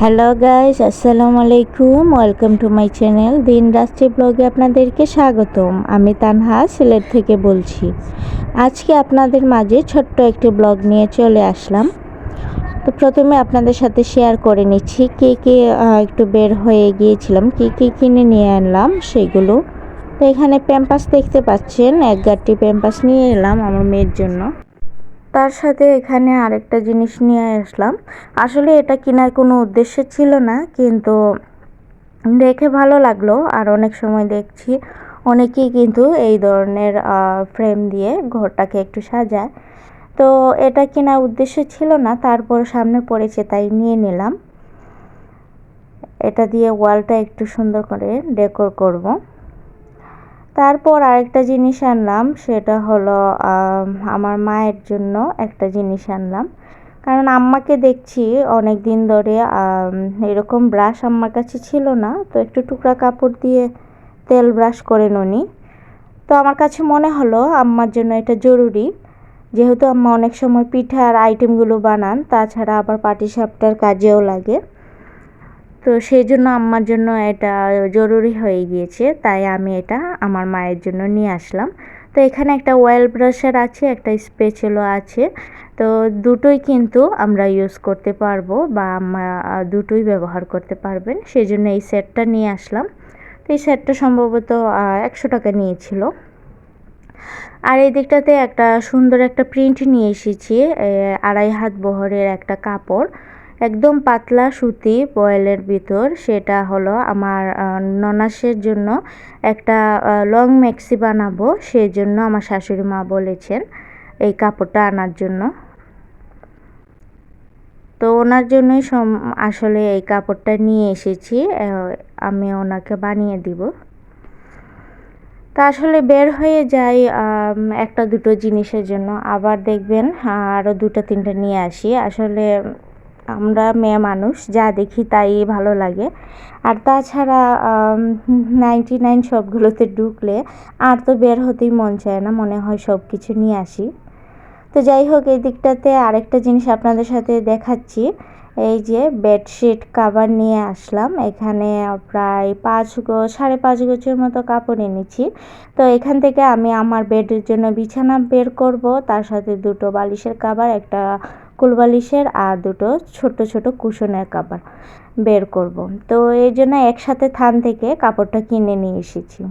Hello guys, আসসালামু আলাইকুম। Welcome to my channel দিন রাষ্ট্রী ব্লগে আপনাদেরকে স্বাগতম। আমি তানহা সিলেট থেকে বলছি। আজকে আপনাদের মাঝে ছোট্ট একটি ব্লগ নিয়ে চলে আসলাম। তো প্রথমে আপনাদের সাথে শেয়ার করে নিচ্ছি কে একটু বের হয়ে গিয়েছিলাম, কি কিনে নিয়ে আনলাম সেগুলো। তো এখানে প্যাম্পাস দেখতে পাচ্ছেন, এক গাঁটটি প্যাম্পাস নিয়ে এলাম আমার মেয়ের জন্য। তার সাথে এখানে আরেকটা জিনিস নিয়ে আসলাম। আসলে এটা কেনার কোনো উদ্দেশ্য ছিল না, কিন্তু দেখে ভালো লাগলো। আর অনেক সময় দেখছি অনেকেই কিন্তু এই ধরনের ফ্রেম দিয়ে ঘরটাকে একটু সাজায়। তো এটা কেনার উদ্দেশ্য ছিল না, তারপর সামনে পড়েছে তাই নিয়ে নিলাম। এটা দিয়ে ওয়ালটা একটু সুন্দর করে ডেকোর করব। তারপর আরেকটা জিনিস আনলাম, সেটা হলো আমার মায়ের জন্য একটা জিনিস আনলাম। কারণ আম্মাকে দেখছি অনেক দিন ধরে এরকম ব্রাশ আম্মার কাছে ছিল না, তো একটু টুকরা কাপড় দিয়ে তেল ব্রাশ করেন উনি। তো আমার কাছে মনে হলো আম্মার জন্য এটা জরুরি, যেহেতু আম্মা অনেক সময় পিঠার আইটেমগুলো বানান, তাছাড়া আবার পাটিসাপটার কাজেও লাগে। তো সেই জন্য আম্মার জন্য এটা জরুরি হয়ে গিয়েছে, তাই আমি এটা আমার মায়ের জন্য নিয়ে আসলাম। তো এখানে একটা অয়েল ব্রাশার আছে, একটা স্প্যাচুলা আছে। তো দুটোই কিন্তু আমরা ইউজ করতে পারবো, বা আম্মা দুটোই ব্যবহার করতে পারবেন, সেই জন্য এই সেটটা নিয়ে আসলাম। তো এই সেটটা সম্ভবত 100 টাকা নিয়েছিল। আর এই দিকটাতে একটা সুন্দর একটা প্রিন্ট নিয়ে এসেছি, 2.5 হাত বহরের একটা কাপড়, একদম পাতলা সুতি বয়েলের ভিতর। সেটা হলো আমার ননাসের জন্য একটা লং ম্যাক্সি বানাবো, সেই জন্য আমার শাশুড়ি মা বলেছেন এই কাপড়টা আনার জন্য। তো ওনার জন্যই আসলে এই কাপড়টা নিয়ে এসেছি, আমি ওনাকে বানিয়ে দিব। তা আসলে বের হয়ে যাই একটা দুটো জিনিসের জন্য, আবার দেখবেন আরও দুটো তিনটে নিয়ে আসি। আসলে আমরা মেয়ে মানুষ, যা দেখি তাই ভালো লাগে। আর তাছাড়া 99 সবগুলোতে ঢুকলে আর তো বের হতেই মন চায় না, মনে হয় সব কিছু নিয়ে আসি। তো যাই হোক, এই দিকটাতে আরেকটা জিনিস আপনাদের সাথে দেখাচ্ছি। এই যে বেডশিট কাভার নিয়ে আসলাম, এখানে প্রায় 5.5 গজের মতো কাপড় এনেছি। তো এখান থেকে আমি আমার বেডের জন্য বিছানা বের করব, তার সাথে দুটো বালিশের কাভার, একটা কুলবালিশের, আর দুটো ছোট ছোট কুশনের কাভার বের করব। তো এই জন্য একসাথে থান থেকে কাপড়টা কিনে নিয়ে এসেছি।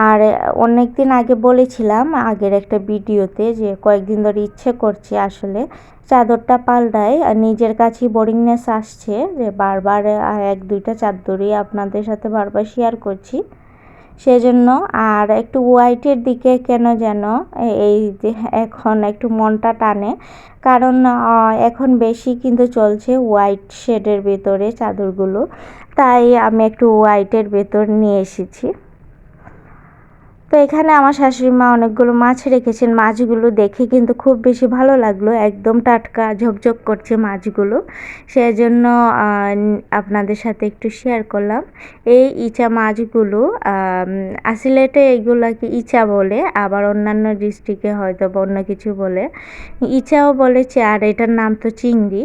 আর অনেক দিন আগে বলেছিলাম আগের একটা ভিডিওতে যে কয়েকদিন ধরে ইচ্ছে করছে আসলে চাদরটা পাল্টাই, আর নিজের কাছেই বোরিংনেস আসছে যে বারবার এক দুইটা চাদরই আপনাদের সাথে বারবার শেয়ার করছি সেজন্য। আর একটু হোয়াইটের দিকে কেন যেন এই এখন একটু মনটা টানে, কারণ এখন বেশি কিন্তু চলছে হোয়াইট শেডের ভেতরে চাদরগুলো, তাই আমি একটু হোয়াইটের ভেতর নিয়ে এসেছি। তো এখানে আমার শাশুড়ি মা অনেকগুলো মাছ রেখেছেন, মাছগুলো দেখে কিন্তু খুব বেশি ভালো লাগলো, একদম টাটকা ঝকঝক করছে মাছগুলো, সেজন্য আপনাদের সাথে একটু শেয়ার করলাম। এই ইচা মাছগুলো সিলেটে এইগুলাকে ইচা বলে, আবার অন্যান্য ডিস্ট্রিক্টে হয়তো বা অন্য কিছু বলে, ইচাও বলেছে, আর এটার নাম তো চিংড়ি।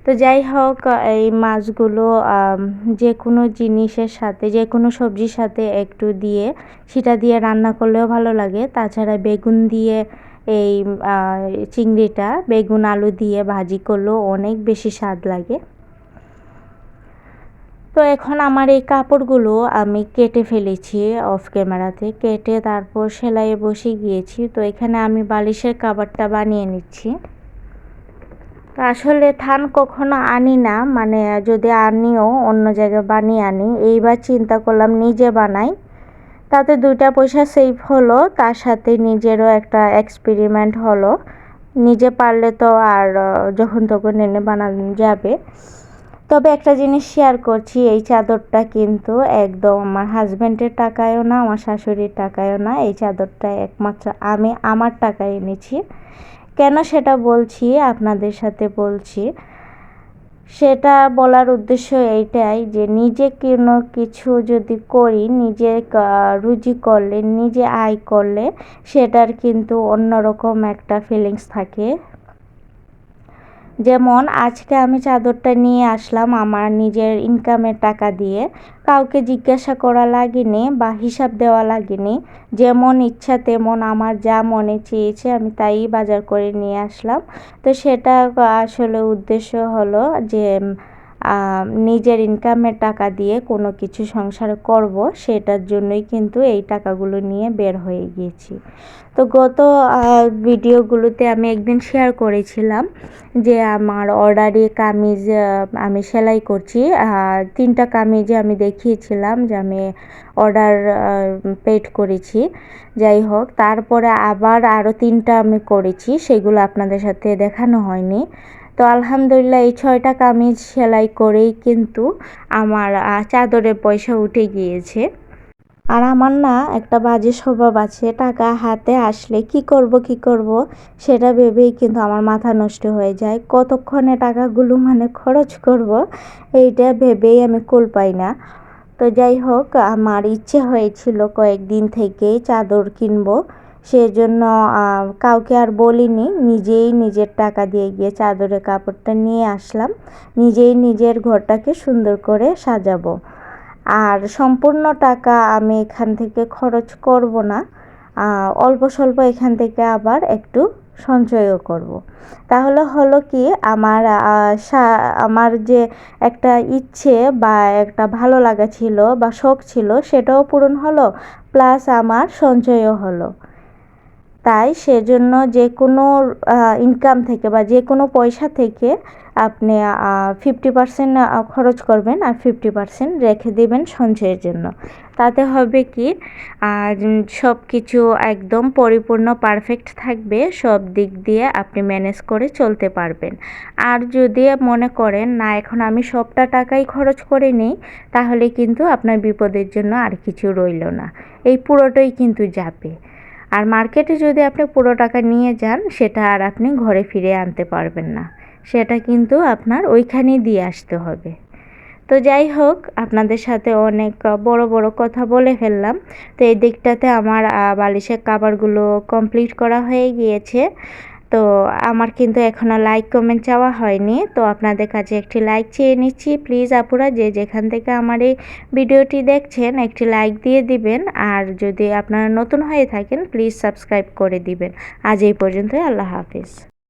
তো যাই হোক, এই মাছগুলো যে কোনো জিনিসের সাথে, যে কোনো সবজির সাথে একটু দিয়ে সেটা দিয়ে রান্না করলেও ভালো লাগে। তাছাড়া বেগুন দিয়ে এই চিংড়িটা বেগুন আলু দিয়ে ভাজি করলেও অনেক বেশি স্বাদ লাগে। তো এখন আমার এই কাপড়গুলো আমি কেটে ফেলেছি, অফ ক্যামেরাতে কেটে তারপর সেলাইয়ে বসে গিয়েছি। তো এখানে আমি বালিশের কাভারটা বানিয়ে নিচ্ছি। তো আসলে থান কখনো আনি না, মানে যদি আনিও অন্য জায়গায় বানিয়ে আনি। এইবার চিন্তা করলাম নিজে বানাই, তাতে 2টা পয়সা সেভ হলো, তার সাথে নিজেরও একটা এক্সপেরিমেন্ট হলো। নিজে পারলে তো আর যখন তখন এনে বানানো যাবে। তবে একটা জিনিস শেয়ার করছি, এই চাদরটা কিন্তু একদম আমার হাজব্যান্ডের টাকায়ও না, আমার শাশুড়ির টাকায়ও না, এই চাদরটা একমাত্র আমি আমার টাকায় এনেছি। কেন সেটা বলছি, আপনাদের সাথে বলছি, সেটা বলার উদ্দেশ্য এইটাই যে নিজে কোনো কিছু যদি করি, নিজে রুজি করলে, নিজে আয় করলে সেটার কিন্তু অন্যরকম একটা ফিলিংস থাকে। যেমন আজকে আমি চাদরটা নিয়ে আসলাম আমার নিজের ইনকামের টাকা দিয়ে, কাউকে জিজ্ঞাসা করা লাগেনি বা হিসাব দেওয়া লাগেনি। যেমন ইচ্ছা তেমন আমার যা মনে চেয়েছে আমি তাই বাজার করে নিয়ে আসলাম। তো সেটা আসলে উদ্দেশ্য হলো যে নিজের ইনকামের টাকা দিয়ে কোনো কিছু সংসার করব, সেটার জন্যই কিন্তু এই টাকাগুলো নিয়ে বের হয়ে গিয়েছি। তো গত ভিডিওগুলোতে আমি একদিন শেয়ার করেছিলাম যে আমার অর্ডারি কামিজ আমি সেলাই করছি। 3টা কামিজে আমি দেখিয়েছিলাম যে আমি অর্ডার পেড করেছি। যাই হোক, তারপরে আবার আরও 3টা আমি করেছি, সেগুলো আপনাদের সাথে দেখানো হয়নি। তো আলহামদুলিল্লাহ এই 6টা কামিজ সেলাই করেই কিন্তু আমার চাদরের পয়সা উঠে গিয়েছে। আর আমার না একটা বাজে স্বভাব আছে, টাকা হাতে আসলে কি করব সেটা ভেবেই কিন্তু আমার মাথা নষ্ট হয়ে যায়। কতক্ষণে টাকাগুলো খরচ করব এইটা ভেবেই আমি কুল পাই না। তো যাই হোক, আমার ইচ্ছে হয়েছিল কয়েকদিন থেকেই চাদর কিনবো, সেজন্য কাউকে আর বলিনি, নিজেই নিজের টাকা দিয়ে গিয়ে চাদরের কাপড়টা নিয়ে আসলাম। নিজেই নিজের ঘরটাকে সুন্দর করে সাজাবো। আর সম্পূর্ণ টাকা আমি এখান থেকে খরচ করব না, অল্প স্বল্প এখান থেকে আবার একটু সঞ্চয়ও করব। তাহলে হলো কি, আমার যে একটা ইচ্ছে বা একটা ভালো লাগা ছিল বা শখ ছিল সেটাও পূরণ হলো, প্লাস আমার সঞ্চয়ও হলো। তাই সেজন্য যে কোনো ইনকাম থেকে বা যে কোনো পয়সা থেকে আপনি 50% খরচ করবেন আর 50% রেখে দেবেন সঞ্চয়ের জন্য। তাতে হবে কি, সব কিছু একদম পরিপূর্ণ পারফেক্ট থাকবে, সব দিক দিয়ে আপনি ম্যানেজ করে চলতে পারবেন। আর যদি মনে করেন না এখন আমি সবটা টাকাই খরচ করে নিই, তাহলে কিন্তু আপনার বিপদের জন্য আর কিছু রইল না, এই পুরোটাই কিন্তু যাবে। আর মার্কেটে যদি আপনি পুরো টাকা নিয়ে যান, সেটা আর আপনি ঘরে ফিরে আনতে পারবেন না, সেটা কিন্তু আপনার ওইখানেই দিয়ে আসতে হবে। তো যাই হোক, আপনাদের সাথে অনেক বড় বড় কথা বলে ফেললাম। তো এই দিকটাতে আমার বালিশের কাভারগুলো কমপ্লিট করা হয়ে গিয়েছে। তো আমার কিন্তু এখনও লাইক কমেন্ট চাওয়া হয়নি, তো আপনাদের কাছে একটি লাইক চেয়ে নিচ্ছি। প্লিজ আপুরা, যে যেখান থেকে আমার এই ভিডিওটি দেখছেন একটি লাইক দিয়ে দিবেন। আর যদি আপনারা নতুন হয়ে থাকেন প্লিজ সাবস্ক্রাইব করে দিবেন। আজ এই পর্যন্তই, আল্লাহ হাফিজ।